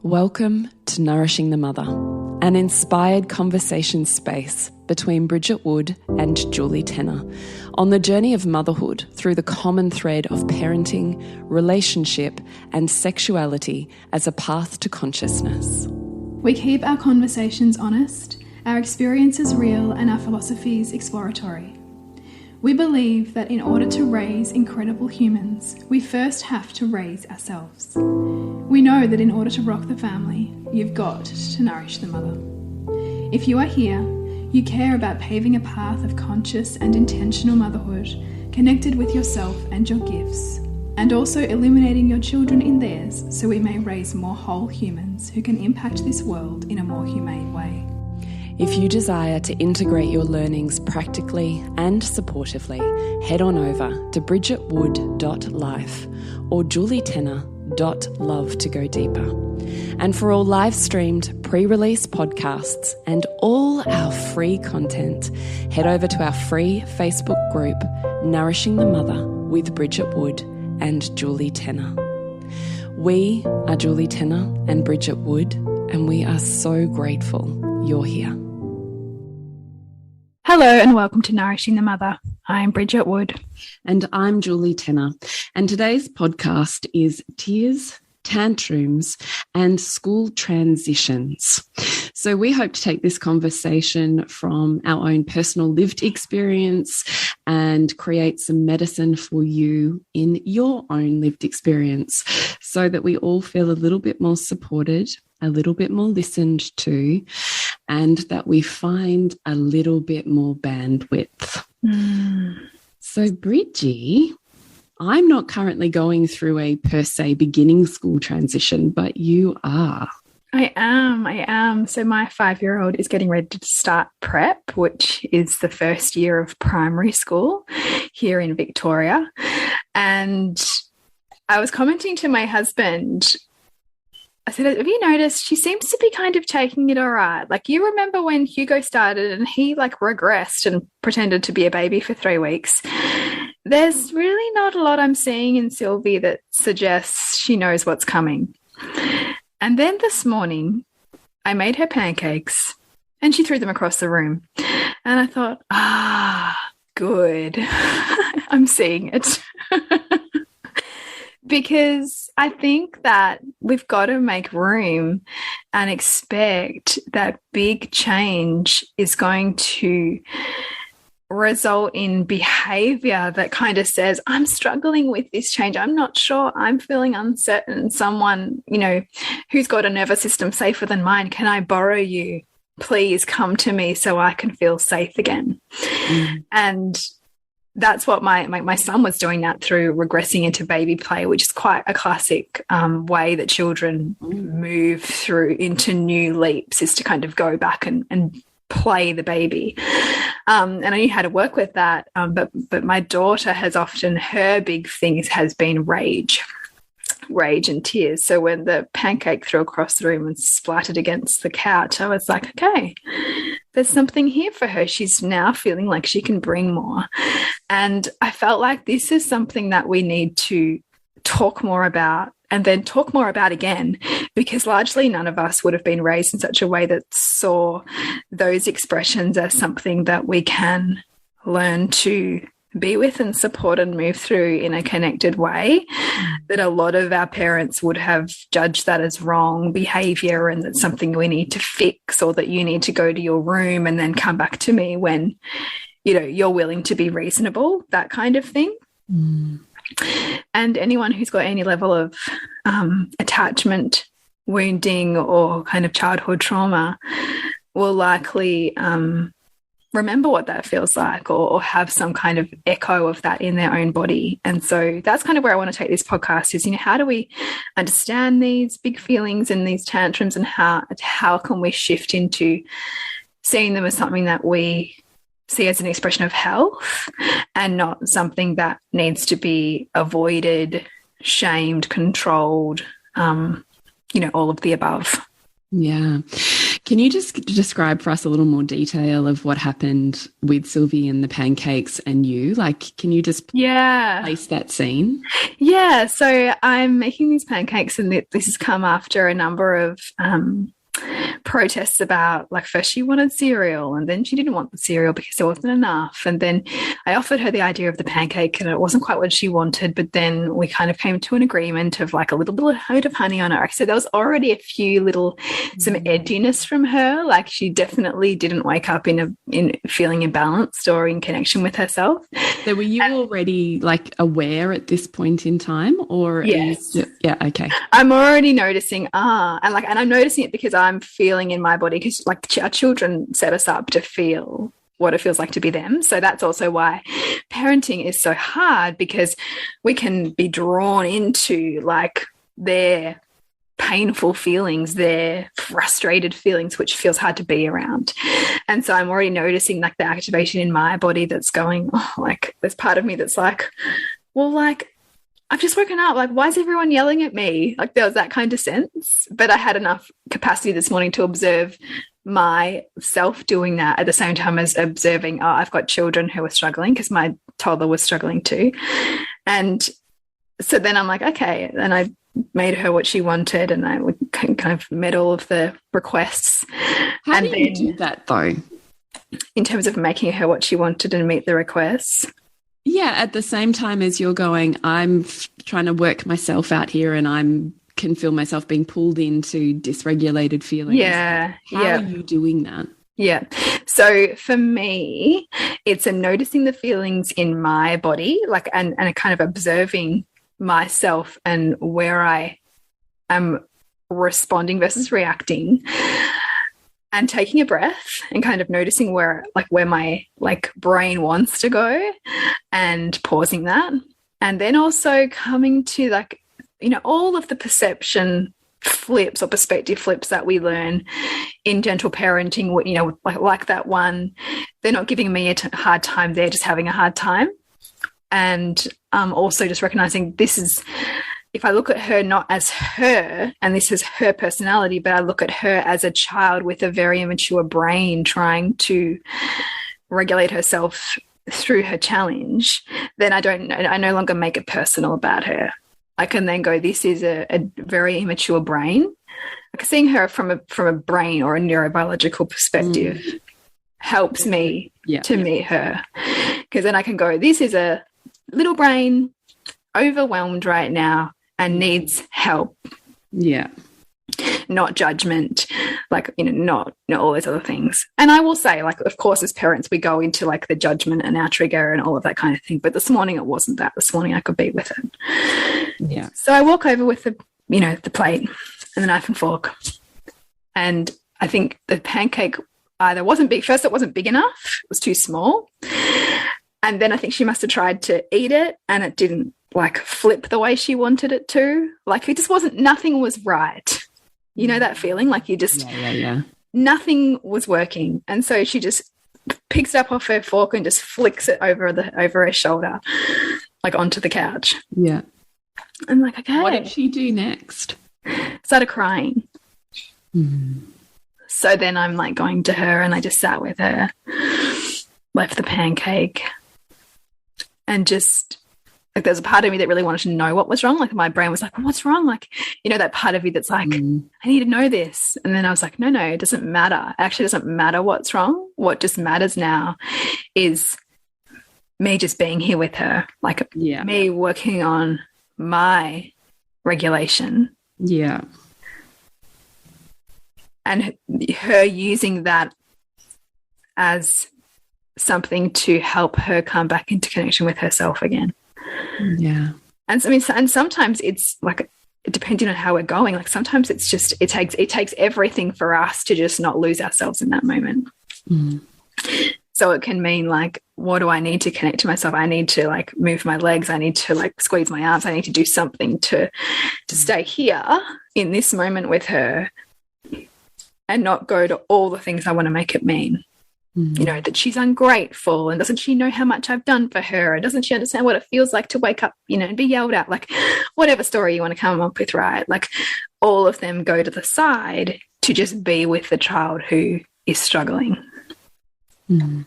Welcome to Nourishing the Mother, an inspired conversation space between Bridget Wood and Julie Tenner on the journey of motherhood through the common thread of parenting, relationship, and sexuality as a path to consciousness. We keep our conversations honest, our experiences real, and our philosophies exploratory. We believe that in order to raise incredible humans, we first have to raise ourselves. We know that in order to rock the family, you've got to nourish the mother. If you are here, you care about paving a path of conscious and intentional motherhood, connected with yourself and your gifts, and also illuminating your children in theirs so we may raise more whole humans who can impact this world in a more humane way. If you desire to integrate your learnings practically and supportively, head on over to bridgetwood.life or julietenner.love to go deeper. And for all live-streamed, pre-release podcasts and all our free content, head over to our free Facebook group, Nourishing the Mother with Bridget Wood and Julie Tenner. We are Julie Tenner and Bridget Wood, and we are so grateful you're here. Hello and welcome to Nourishing the Mother. I'm Bridget Wood. And I'm Julie Tenner. And today's podcast is Tears, Tantrums, and School Transitions. So we hope to take this conversation from our own personal lived experience and create some medicine for you in your own lived experience so that we all feel a little bit more supported, a little bit more listened to, and that we find a little bit more bandwidth. So, Bridgie, I'm not currently going through a per se beginning school transition, but you are. I am. So my 5-year-old is getting ready to start prep, which is the first year of primary school here in Victoria. And I was commenting to my husband, I said, have you noticed she seems to be kind of taking it all right? Like, you remember when Hugo started and he like regressed and pretended to be a baby for 3 weeks? There's really not a lot I'm seeing in Sylvie that suggests she knows what's coming. And then this morning, I made her pancakes and she threw them across the room. And I thought, good. I'm seeing it. Because I think that we've got to make room and expect that big change is going to result in behavior that kind of says, I'm struggling with this change. I'm not sure. I'm feeling uncertain. Someone, who's got a nervous system safer than mine, can I borrow you? Please come to me so I can feel safe again. And that's what my son was doing that through regressing into baby play, which is quite a classic way that children move through into new leaps, is to kind of go back and play the baby. And I knew how to work with that. But my daughter has often, her big thing has been rage and tears. So when the pancake threw across the room and splattered against the couch, I was like, okay, there's something here for her. She's now feeling like she can bring more. And I felt like this is something that we need to talk more about and then talk more about again, because largely none of us would have been raised in such a way that saw those expressions as something that we can learn to be with and support and move through in a connected way. That a lot of our parents would have judged that as wrong behavior and that's something we need to fix, or that you need to go to your room and then come back to me when, you're willing to be reasonable, that kind of thing. And anyone who's got any level of attachment, wounding, or kind of childhood trauma will likely remember what that feels like, or have some kind of echo of that in their own body. And so that's kind of where I want to take this podcast is, how do we understand these big feelings and these tantrums, and how can we shift into seeing them as something that we see as an expression of health and not something that needs to be avoided, shamed, controlled, all of the above. Yeah. Can you just describe for us a little more detail of what happened with Sylvie and the pancakes and you? Like, can you just place that scene? Yeah. So I'm making these pancakes, and this has come after a number of protests about, like, first she wanted cereal and then she didn't want the cereal because there wasn't enough, and then I offered her the idea of the pancake and it wasn't quite what she wanted, but then we kind of came to an agreement of like a little bit of honey on it. So there was already a few little some edginess from her. Like, she definitely didn't wake up in feeling imbalanced or in connection with herself. So were you already like aware at this point in time, or yes? Yeah, okay. I'm already noticing and I'm noticing it because I'm feeling in my body, because like our children set us up to feel what it feels like to be them. So that's also why parenting is so hard, because we can be drawn into like their painful feelings, their frustrated feelings, which feels hard to be around. And so I'm already noticing like the activation in my body that's going, oh, like there's part of me that's like, well, like, I've just woken up. Like, why is everyone yelling at me? Like, there was that kind of sense. But I had enough capacity this morning to observe myself doing that at the same time as observing, oh, I've got children who are struggling, because my toddler was struggling too. And so then I'm like, okay. And I made her what she wanted, and I kind of met all of the requests. How do you do that, though? In terms of making her what she wanted and meet the requests? Yeah, at the same time as you're going, I'm trying to work myself out here, and can feel myself being pulled into dysregulated feelings. Yeah. How are you doing that? Yeah. So for me, it's noticing the feelings in my body, like, and kind of observing myself and where I am responding versus reacting, and taking a breath and kind of noticing where my like brain wants to go, and pausing that. And then also coming to, like, you know, all of the perception flips or perspective flips that we learn in gentle parenting, you know, like that one, they're not giving me a hard time, they're just having a hard time. And also just recognizing this is, if I look at her not as her, and this is her personality, but I look at her as a child with a very immature brain trying to regulate herself through her challenge, then I no longer make it personal about her. I can then go, this is a very immature brain. Like, seeing her from a brain or a neurobiological perspective helps me to meet her. Because then I can go, this is a little brain, overwhelmed right now, and needs help. Yeah. Not judgment, like, you know, not all those other things. And I will say, like, of course, as parents, we go into like the judgment and our trigger and all of that kind of thing. But this morning it wasn't that. This morning I could be with it. Yeah. So I walk over with the plate and the knife and fork. And I think the pancake either wasn't big. First, it wasn't big enough. It was too small. And then I think she must have tried to eat it, and it didn't like flip the way she wanted it to. Like, it just wasn't, nothing was right. You know that feeling? Like, you just, nothing was working. And so she just picks it up off her fork and just flicks it over her shoulder, like onto the couch. Yeah. I'm like, okay. What did she do next? Started crying. So then I'm like going to her, and I just sat with her, left the pancake, and just, like, there's a part of me that really wanted to know what was wrong. Like, my brain was like, well, what's wrong? Like, you know, that part of you that's like, I need to know this. And then I was like, no, it doesn't matter. It actually doesn't matter what's wrong. What just matters now is me just being here with her, like me working on my regulation. Yeah. And her using that as something to help her come back into connection with herself again. Yeah. And I mean, and sometimes it's like, depending on how we're going, like sometimes it's just, it takes everything for us to just not lose ourselves in that moment. So it can mean like, what do I need to connect to myself? I need to like move my legs. I need to like squeeze my arms. I need to do something to stay here in this moment with her, and not go to all the things I want to make it mean. You know, that she's ungrateful, and doesn't she know how much I've done for her, and doesn't she understand what it feels like to wake up, you know, and be yelled at, like whatever story you want to come up with, right? Like, all of them go to the side to just be with the child who is struggling. Mm.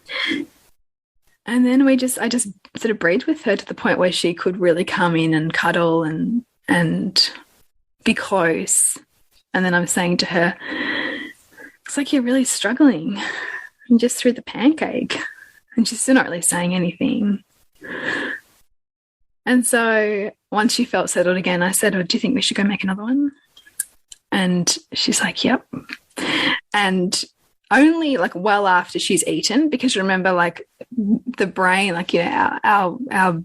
And then I just sort of breathed with her to the point where she could really come in and cuddle and be close. And then I'm saying to her, "Looks like you're really struggling. You just threw the pancake." And she's still not really saying anything. And so once she felt settled again, I said, "Oh, do you think we should go make another one?" And she's like, "Yep." And only like well after she's eaten, because remember, like the brain, like, you know, our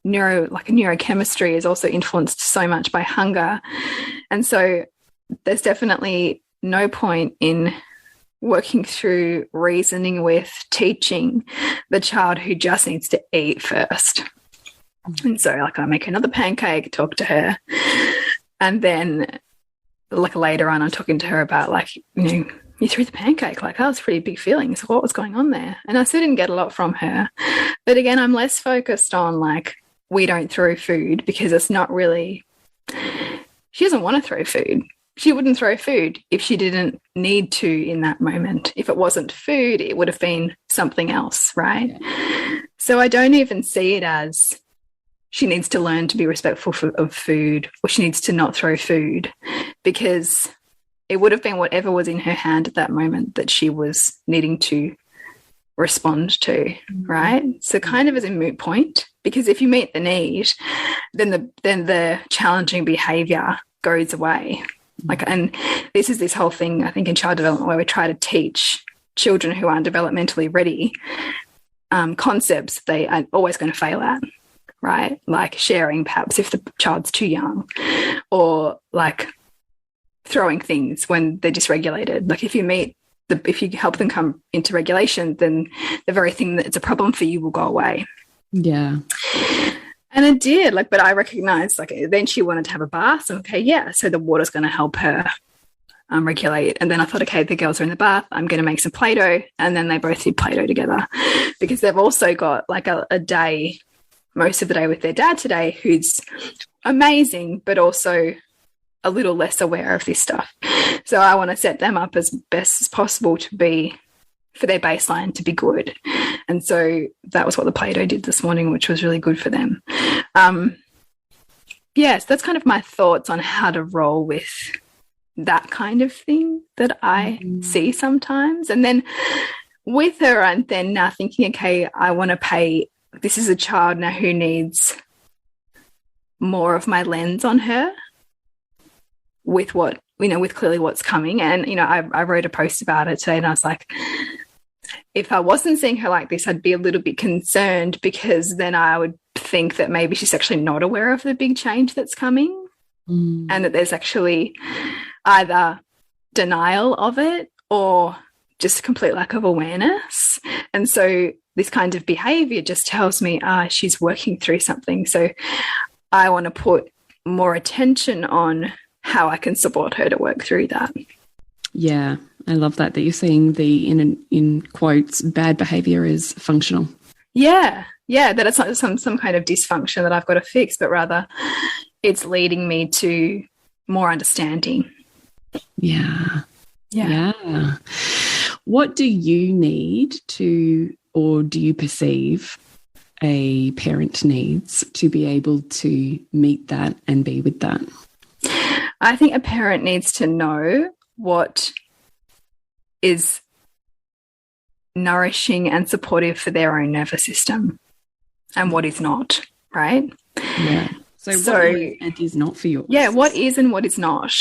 neurochemistry is also influenced so much by hunger. And so there's definitely no point in working through reasoning with, teaching the child who just needs to eat first. And so like I make another pancake, talk to her, and then like later on I'm talking to her about, like, you know, "You threw the pancake, like that was a pretty big feeling. So what was going on there?" And I still didn't get a lot from her. But again, I'm less focused on like, we don't throw food, because it's not really, she doesn't want to throw food. She wouldn't throw food if she didn't need to in that moment. If it wasn't food, it would have been something else, right? Yeah. So I don't even see it as she needs to learn to be respectful of food, or she needs to not throw food, because it would have been whatever was in her hand at that moment that she was needing to respond to, right? So kind of as a moot point, because if you meet the need, then the challenging behavior goes away. Like, and this is this whole thing, I think, in child development, where we try to teach children who aren't developmentally ready concepts they are always going to fail at, right? Like sharing, perhaps, if the child's too young, or like throwing things when they're dysregulated. Like if you help them come into regulation, then the very thing that's a problem for you will go away. Yeah. And it did, like, but I recognized, like, then she wanted to have a bath. So, okay, yeah, so the water's going to help her regulate. And then I thought, okay, the girls are in the bath, I'm going to make some Play-Doh. And then they both did Play-Doh together, because they've also got like a day, most of the day with their dad today, who's amazing, but also a little less aware of this stuff. So I want to set them up as best as possible to be, for their baseline to be good. And so that was what the Play-Doh did this morning, which was really good for them. Yes, that's kind of my thoughts on how to roll with that kind of thing that I see sometimes. And then with her, and then now thinking, okay, I want to pay, this is a child now who needs more of my lens on her, with what, you know, with clearly what's coming. And, you know, I wrote a post about it today, and I was like, if I wasn't seeing her like this, I'd be a little bit concerned, because then I would think that maybe she's actually not aware of the big change that's coming, and that there's actually either denial of it or just complete lack of awareness. And so this kind of behavior just tells me, she's working through something. So I want to put more attention on how I can support her to work through that. Yeah, I love that you're seeing the, in quotes, bad behavior is functional. Yeah, that it's not some kind of dysfunction that I've got to fix, but rather it's leading me to more understanding. Yeah. What do you need to, or do you perceive a parent needs to be able to meet that and be with that? I think a parent needs to know what is nourishing and supportive for their own nervous system and what is not, right? Yeah. So what is and is not for yours? Yeah, what is and what is not.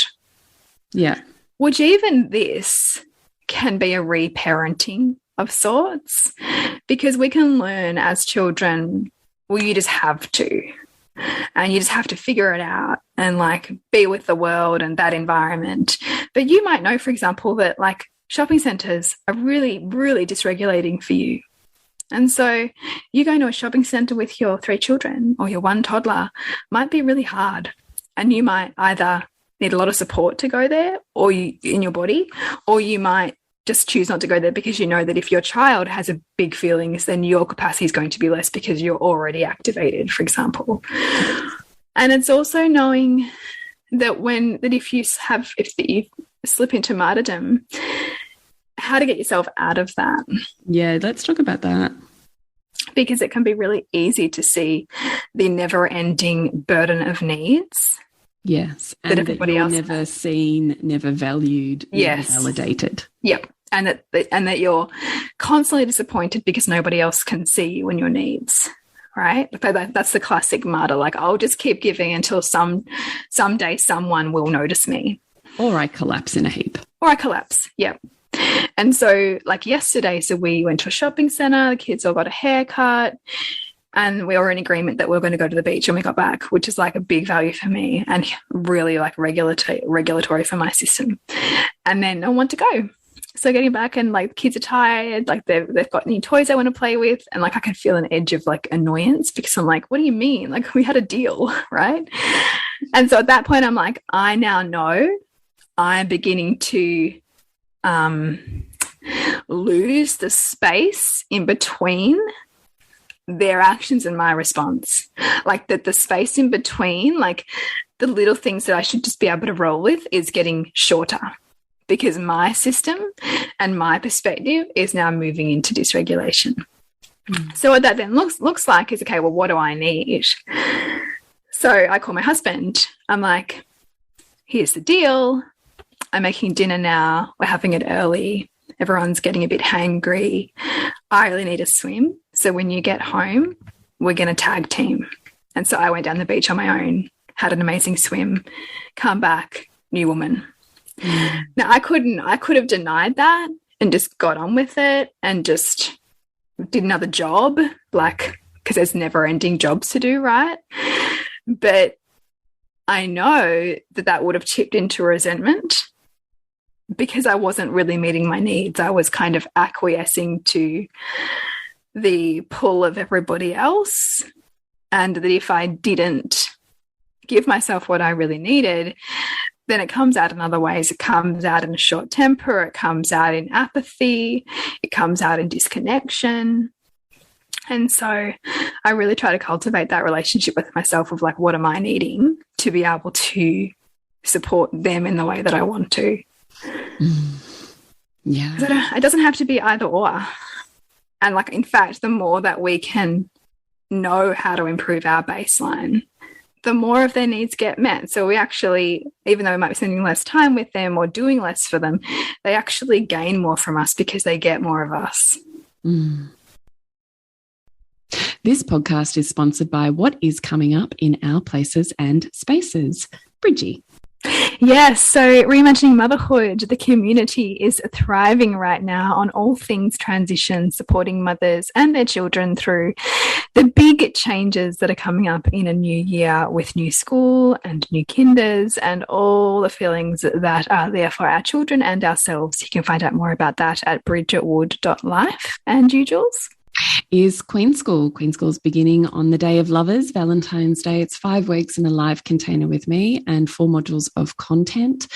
Yeah. Which even this can be a reparenting of sorts, because we can learn as children, well, you just have to. And you just have to figure it out and like be with the world and that environment. But you might know, for example, that like shopping centres are really, really dysregulating for you. And so you going to a shopping centre with your 3 children or your 1 toddler might be really hard. And you might either need a lot of support to go there, or in your body, or you might just choose not to go there because you know that if your child has a big feelings, then your capacity is going to be less because you're already activated, for example. And it's also knowing that if slip into martyrdom, how to get yourself out of that. Yeah, let's talk about that. Because it can be really easy to see the never-ending burden of needs. Yes, and that you're never seen, never valued, never validated. Yep, and that you're constantly disappointed because nobody else can see you and your needs. Right? That's the classic martyr. Like, I'll just keep giving until someday someone will notice me. Or I collapse in a heap. Or I collapse. Yep. And so, like yesterday, so we went to a shopping center, the kids all got a haircut, and we were in agreement that we were going to go to the beach when we got back, which is like a big value for me and really like regulatory for my system. And then I want to go. So getting back, and like the kids are tired, like they've got new toys I want to play with, and like I can feel an edge of like annoyance because I'm like, what do you mean? Like, we had a deal, right? And so at that point, I'm like, I now know I'm beginning to lose the space in between their actions and my response. Like that the space in between, like the little things that I should just be able to roll with, is getting shorter because my system and my perspective is now moving into dysregulation. So what that then looks like is, okay, well, what do I need? So I call my husband. I'm like, here's the deal. I'm making dinner now. We're having it early. Everyone's getting a bit hangry. I really need a swim. So when you get home, we're going to tag team. And so I went down the beach on my own, had an amazing swim, come back, new woman. Now, I could have denied that and just got on with it and just did another job, like, because there's never ending jobs to do, right? But I know that would have tipped into resentment because I wasn't really meeting my needs. I was kind of acquiescing to the pull of everybody else, and that if I didn't give myself what I really needed, then it comes out in other ways. It comes out in a short temper. It comes out in apathy. It comes out in disconnection. And so I really try to cultivate that relationship with myself of like, what am I needing to be able to support them in the way that I want to? Yeah. It doesn't have to be either or. And like, in fact, the more that we can know how to improve our baseline, the more of their needs get met. So we actually, even though we might be spending less time with them or doing less for them, they actually gain more from us because they get more of us. This podcast is sponsored by what is coming up in our places and spaces. Bridget. Yes, so reimagining motherhood, the community is thriving right now on all things transition, supporting mothers and their children through the big changes that are coming up in a new year with new school and new kinders and all the feelings that are there for our children and ourselves. You can find out more about that at bridgetwood.life. And you, Jules? Is Queen School. Queen School's beginning on the day of lovers, Valentine's Day. It's 5 weeks in a live container with me and 4 modules of content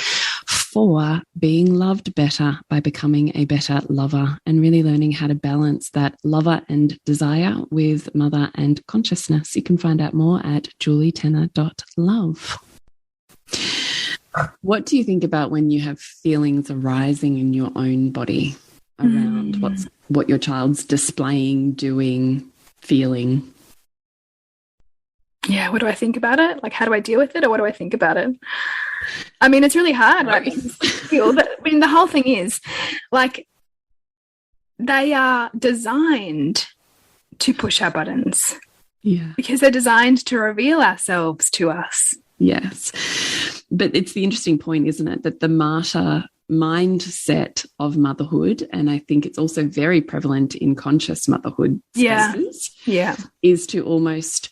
for being loved better by becoming a better lover and really learning how to balance that lover and desire with mother and consciousness. You can find out more at julietenner.love. What do you think about when you have feelings arising in your own body around what your child's displaying, doing, feeling? Yeah, what do I think about it? Like, how do I deal with it, or what do I think about it? I mean, it's really hard, right? Because the whole thing is, like, they are designed to push our buttons. Yeah. Because they're designed to reveal ourselves to us. Yes. But it's the interesting point, isn't it, that the martyr mindset of motherhood, and I think it's also very prevalent in conscious motherhood spaces, is to almost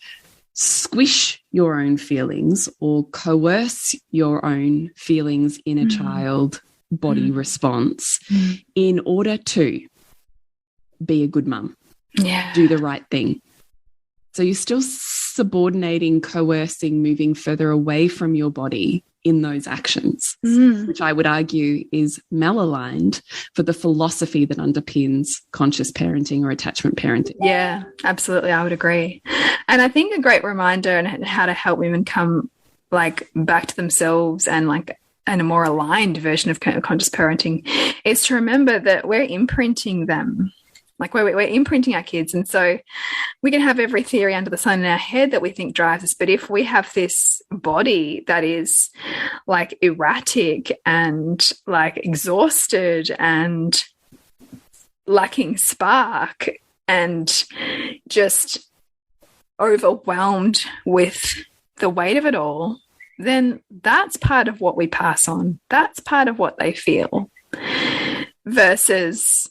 squish your own feelings or coerce your own feelings in a child body response in order to be a good mum, do the right thing. So you're still subordinating, coercing, moving further away from your body in those actions, which I would argue is malaligned for the philosophy that underpins conscious parenting or attachment parenting. Yeah, absolutely. I would agree. And I think a great reminder and how to help women come like back to themselves and like and a more aligned version of conscious parenting is to remember that we're imprinting them. Like we're imprinting our kids. And so we can have every theory under the sun in our head that we think drives us. But if we have this body that is like erratic and like exhausted and lacking spark and just overwhelmed with the weight of it all, then that's part of what we pass on. That's part of what they feel versus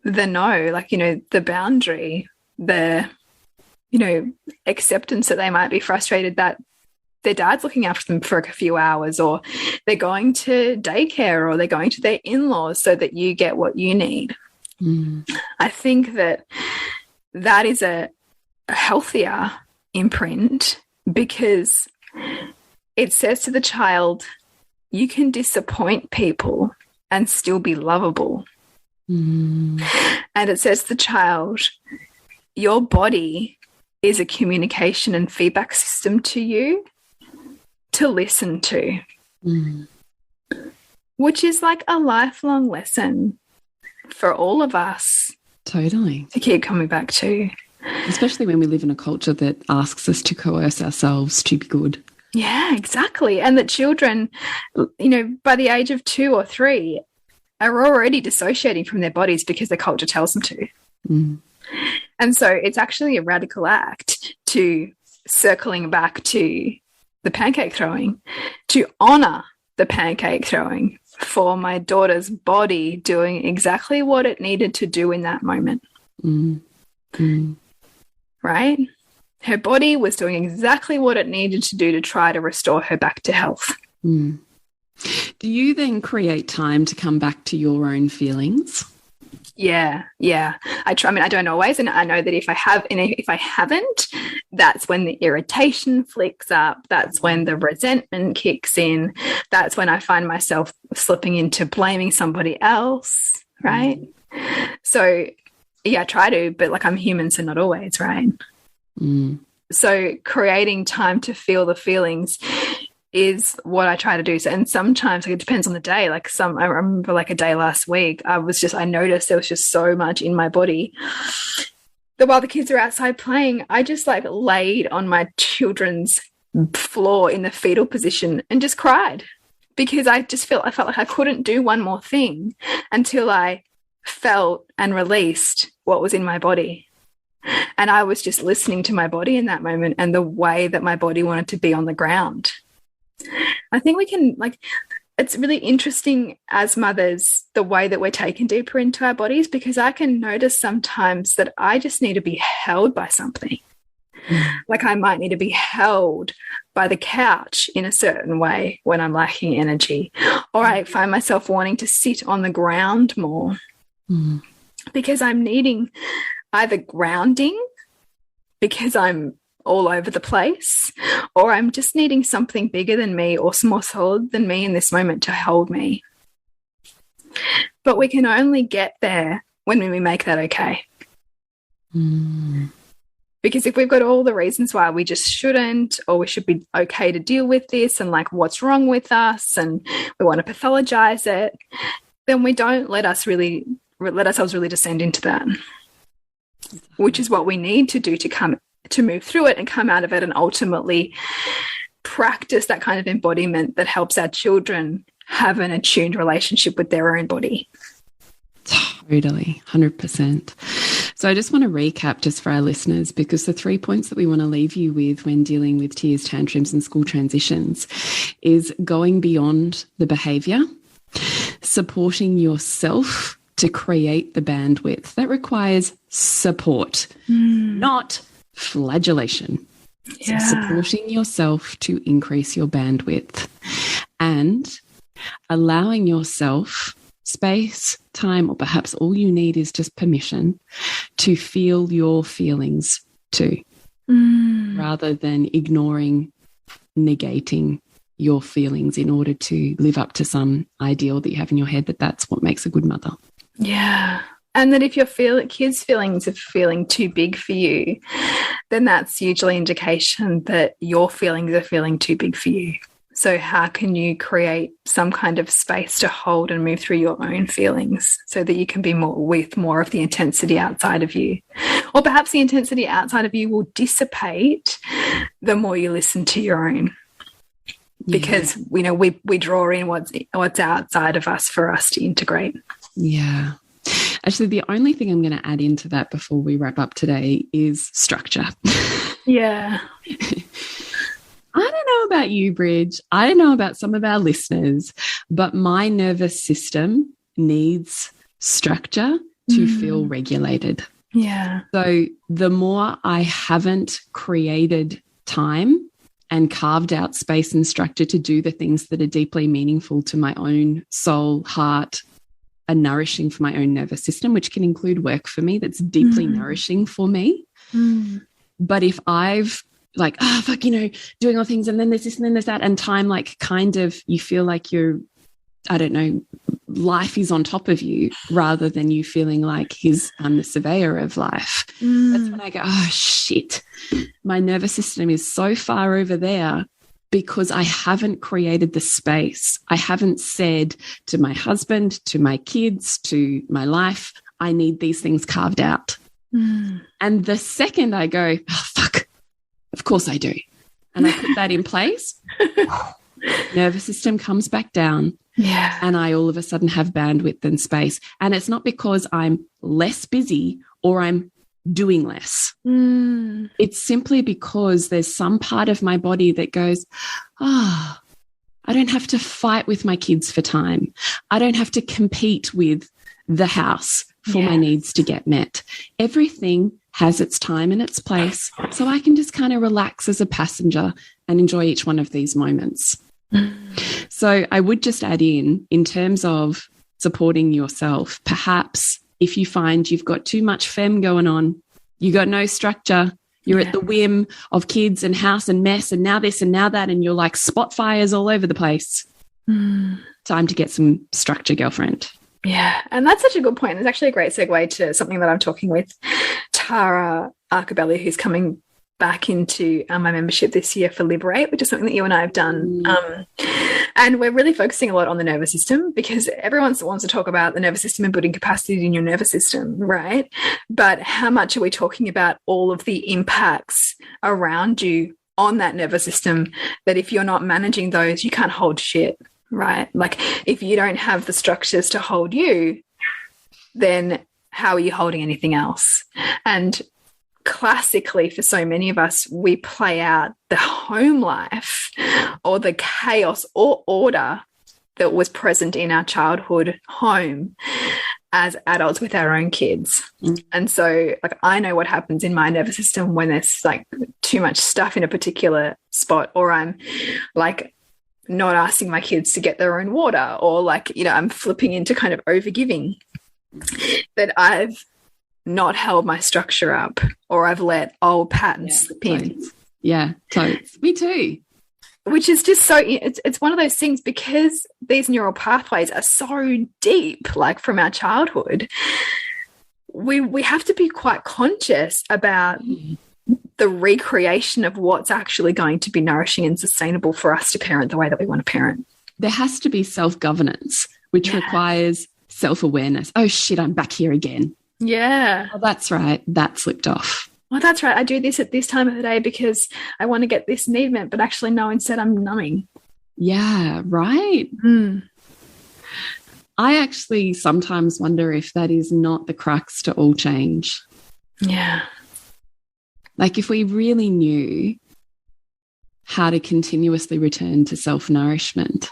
the no, like, you know, the boundary, the, you know, acceptance that they might be frustrated that their dad's looking after them for a few hours, or they're going to daycare, or they're going to their in-laws so that you get what you need. I think that that is a healthier imprint because it says to the child, you can disappoint people and still be lovable. And it says to the child, your body is a communication and feedback system to you to listen to, which is like a lifelong lesson for all of us. Totally. To keep coming back to. Especially when we live in a culture that asks us to coerce ourselves to be good. Yeah, exactly. And that children, you know, by the age of 2 or 3, are already dissociating from their bodies because the culture tells them to. And so it's actually a radical act to, circling back to the pancake throwing, to honor the pancake throwing for my daughter's body doing exactly what it needed to do in that moment. Right? Her body was doing exactly what it needed to do to try to restore her back to health. Do you then create time to come back to your own feelings? Yeah. I try. I mean, I don't always, and I know that if I haven't, that's when the irritation flicks up. That's when the resentment kicks in. That's when I find myself slipping into blaming somebody else. Right. So yeah, I try to, but like I'm human, so not always. Right. So creating time to feel the feelings is what I try to do. So, and sometimes like, it depends on the day. Like I remember like a day last week, I noticed there was just so much in my body that while the kids are outside playing, I just like laid on my children's floor in the fetal position and just cried because I felt like I couldn't do one more thing until I felt and released what was in my body. And I was just listening to my body in that moment and the way that my body wanted to be on the ground. I think we can, like, it's really interesting as mothers, the way that we're taken deeper into our bodies, because I can notice sometimes that I just need to be held by something. Like I might need to be held by the couch in a certain way when I'm lacking energy, or I find myself wanting to sit on the ground more because I'm needing either grounding because I'm all over the place, or I'm just needing something bigger than me or more solid than me in this moment to hold me. But we can only get there when we make that okay. Because if we've got all the reasons why we just shouldn't, or we should be okay to deal with this and like what's wrong with us and we want to pathologize it, then we don't let ourselves really descend into that, which is what we need to do to move through it and come out of it and ultimately practice that kind of embodiment that helps our children have an attuned relationship with their own body. Totally, 100%. So I just want to recap just for our listeners, because the 3 points that we want to leave you with when dealing with tears, tantrums and school transitions is going beyond the behaviour, supporting yourself to create the bandwidth. That requires support, not flagellation. Yeah. So supporting yourself to increase your bandwidth and allowing yourself space, time, or perhaps all you need is just permission to feel your feelings too, rather than ignoring, negating your feelings in order to live up to some ideal that you have in your head that that's what makes a good mother. Yeah. And that if your kids' feelings are feeling too big for you, then that's usually indication that your feelings are feeling too big for you. So how can you create some kind of space to hold and move through your own feelings so that you can be more of the intensity outside of you? Or perhaps the intensity outside of you will dissipate the more you listen to your own. Because, you know, we draw in what's outside of us for us to integrate. Yeah. Actually, the only thing I'm going to add into that before we wrap up today is structure. Yeah. I don't know about you, Bridge. I don't know about some of our listeners, but my nervous system needs structure to feel regulated. Yeah. So the more I haven't created time and carved out space and structure to do the things that are deeply meaningful to my own soul, heart, and nourishing for my own nervous system, which can include work for me that's deeply nourishing for me. But if I've like, oh, fuck, you know, doing all things and then there's this and then there's that, and time like kind of, you feel like you're, I don't know, life is on top of you rather than you feeling like I'm the surveyor of life. That's when I go, oh, shit, my nervous system is so far over there because I haven't created the space. I haven't said to my husband, to my kids, to my life, I need these things carved out. And the second I go, oh, fuck, of course I do. And I put that in place, nervous system comes back down. Yeah. And I all of a sudden have bandwidth and space. And it's not because I'm less busy or I'm doing less. It's simply because there's some part of my body that goes, oh, I don't have to fight with my kids for time. I don't have to compete with the house for my needs to get met. Everything has its time and its place. So I can just kind of relax as a passenger and enjoy each one of these moments. So I would just add in terms of supporting yourself, perhaps if you find you've got too much femme going on, you got no structure, you're at the whim of kids and house and mess and now this and now that, and you're like spot fires all over the place. Time to get some structure, girlfriend. Yeah, and that's such a good point. It's actually a great segue to something that I'm talking with Tara Arcabelli, who's coming back into my membership this year for Liberate, which is something that you and I have done. And we're really focusing a lot on the nervous system because everyone wants to talk about the nervous system and building capacity in your nervous system, right? But how much are we talking about all of the impacts around you on that nervous system that if you're not managing those, you can't hold shit, right? Like if you don't have the structures to hold you, then how are you holding anything else? And classically, for so many of us, we play out the home life or the chaos or order that was present in our childhood home as adults with our own kids. And so, like, I know what happens in my nervous system when there's like too much stuff in a particular spot, or I'm like not asking my kids to get their own water, or like, you know, I'm flipping into kind of overgiving, that I've not held my structure up, or I've let old patterns slip in. Yeah, totes. Me too. Which is just so, it's one of those things, because these neural pathways are so deep, like from our childhood, we have to be quite conscious about the recreation of what's actually going to be nourishing and sustainable for us to parent the way that we want to parent. There has to be self-governance, which requires self-awareness. Oh shit, I'm back here again. Yeah. Oh, that's right. That slipped off. Well, that's right. I do this at this time of the day because I want to get this need met, but actually, no, instead I'm numbing. Yeah, right. I actually sometimes wonder if that is not the crux to all change. Yeah. Like if we really knew how to continuously return to self-nourishment.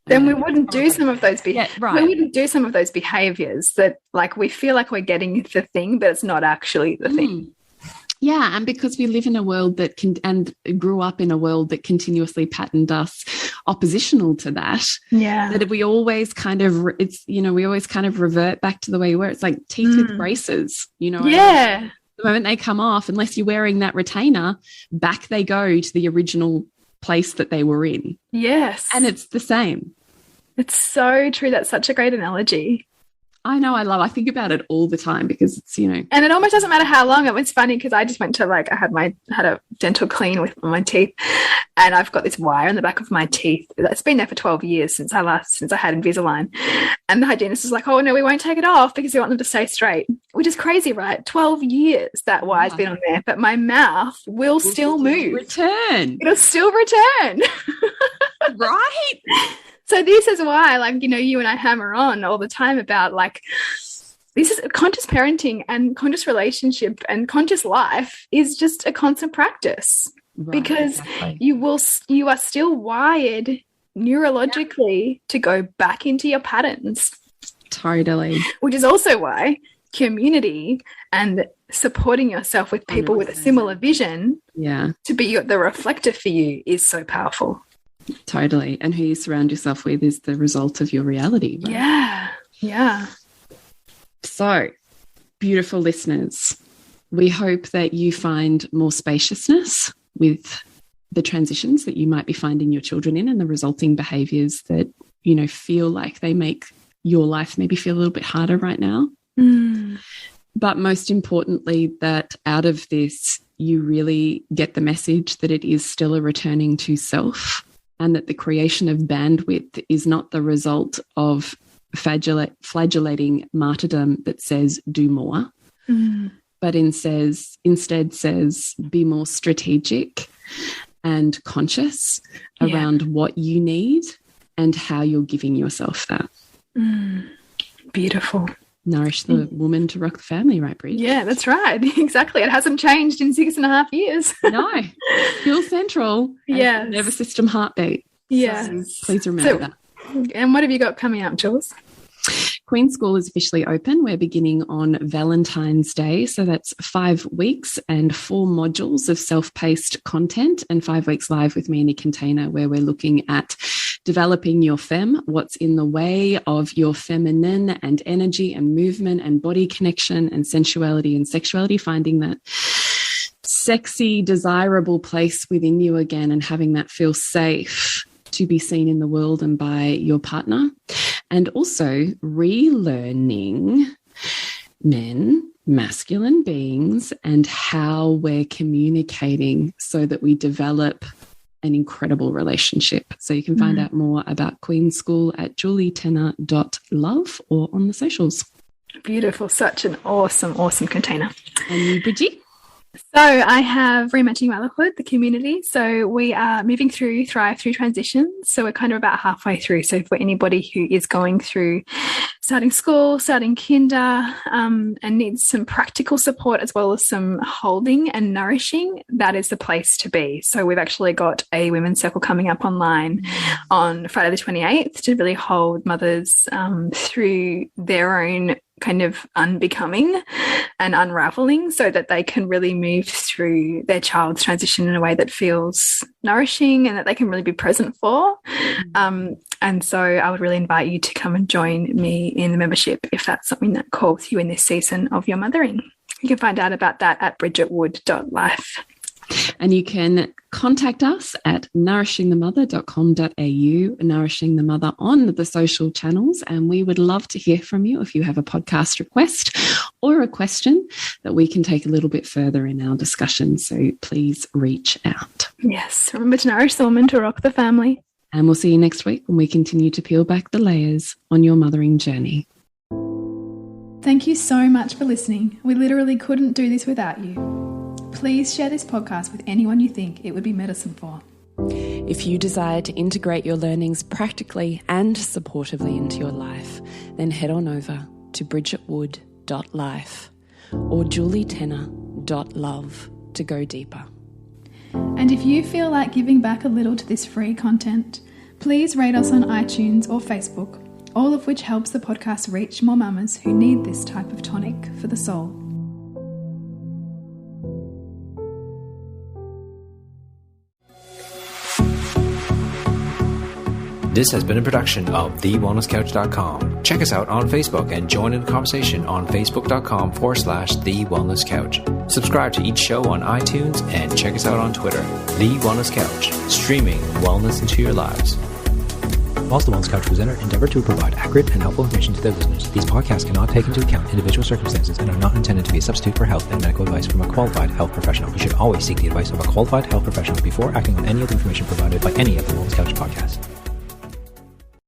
Then we wouldn't do some of those we right. wouldn't do some of those behaviors that, like, we feel like we're getting the thing, but it's not actually the thing. Yeah, and because we live in a world that and grew up in a world that continuously patterned us oppositional to that. Yeah. That we always kind of we always kind of revert back to the way we were. It's like teeth with braces, you know. Yeah. The moment they come off, unless you're wearing that retainer, back they go to the original place that they were in. Yes. And it's the same. It's so true. That's such a great analogy. I know. I think about it all the time because it's, you know. And it almost doesn't matter how long. It was funny because I just went to I had a dental clean with my teeth, and I've got this wire in the back of my teeth. It's been there for 12 years since I had Invisalign. And the hygienist was like, oh no, we won't take it off because we want them to stay straight, which is crazy, right? 12 years that wire's been on there, but my mouth will still move. Return. It'll still return. Right. So this is why, like, you know, you and I hammer on all the time about, like, this is conscious parenting and conscious relationship and conscious life is just a constant practice, right, because exactly. You are still wired neurologically to go back into your patterns. Totally. Which is also why community and supporting yourself with people with a similar vision, to be the reflector for you, is so powerful. Totally. And who you surround yourself with is the result of your reality. Right? Yeah. Yeah. So, beautiful listeners, we hope that you find more spaciousness with the transitions that you might be finding your children in and the resulting behaviors that, you know, feel like they make your life maybe feel a little bit harder right now. Mm. But most importantly, that out of this, you really get the message that it is still a returning to self, and that the creation of bandwidth is not the result of flagellating martyrdom that says do more, but instead says be more strategic and conscious around what you need and how you're giving yourself that. Beautiful. Nourish the woman to rock the family, right, Bridget? Yeah, that's right. Exactly. It hasn't changed in 6.5 years. No. Still central. Yeah. Nervous system heartbeat. Yes. So please remember that. And what have you got coming up, Jules? Queen School is officially open. We're beginning on Valentine's Day. So that's 5 weeks and 4 modules of self-paced content and 5 weeks live with me in a container, where we're looking at developing your femme, what's in the way of your feminine and energy and movement and body connection and sensuality and sexuality, finding that sexy, desirable place within you again and having that feel safe to be seen in the world and by your partner. And also relearning men, masculine beings, and how we're communicating so that we develop an incredible relationship. So you can find out more about Queen School at julietenner.love or on the socials. Beautiful. Such an awesome, awesome container. And you, Bridget? So I have Rematching Motherhood, the community. So we are moving through Thrive Through Transitions. So we're kind of about halfway through. So for anybody who is going through starting school, starting kinder, and needs some practical support as well as some holding and nourishing, that is the place to be. So we've actually got a women's circle coming up online on Friday the 28th to really hold mothers through their own kind of unbecoming and unraveling, so that they can really move through their child's transition in a way that feels nourishing and that they can really be present for. And so I would really invite you to come and join me in the membership if that's something that calls you in this season of your mothering. You can find out about that at bridgetwood.life. And you can contact us at nourishingthemother.com.au, Nourishing the Mother on the social channels. And we would love to hear from you if you have a podcast request or a question that we can take a little bit further in our discussion. So please reach out. Yes. Remember to nourish the woman to rock the family. And we'll see you next week when we continue to peel back the layers on your mothering journey. Thank you so much for listening. We literally couldn't do this without you. Please share this podcast with anyone you think it would be medicine for. If you desire to integrate your learnings practically and supportively into your life, then head on over to bridgetwood.life or julietenner.love to go deeper. And if you feel like giving back a little to this free content, please rate us on iTunes or Facebook, all of which helps the podcast reach more mamas who need this type of tonic for the soul. This has been a production of TheWellnessCouch.com. Check us out on Facebook and join in the conversation on Facebook.com/The Wellness Couch. Subscribe to each show on iTunes and check us out on Twitter. The Wellness Couch, streaming wellness into your lives. Whilst the Wellness Couch presenter endeavour to provide accurate and helpful information to their listeners, these podcasts cannot take into account individual circumstances and are not intended to be a substitute for health and medical advice from a qualified health professional. You should always seek the advice of a qualified health professional before acting on any of the information provided by any of the Wellness Couch podcasts.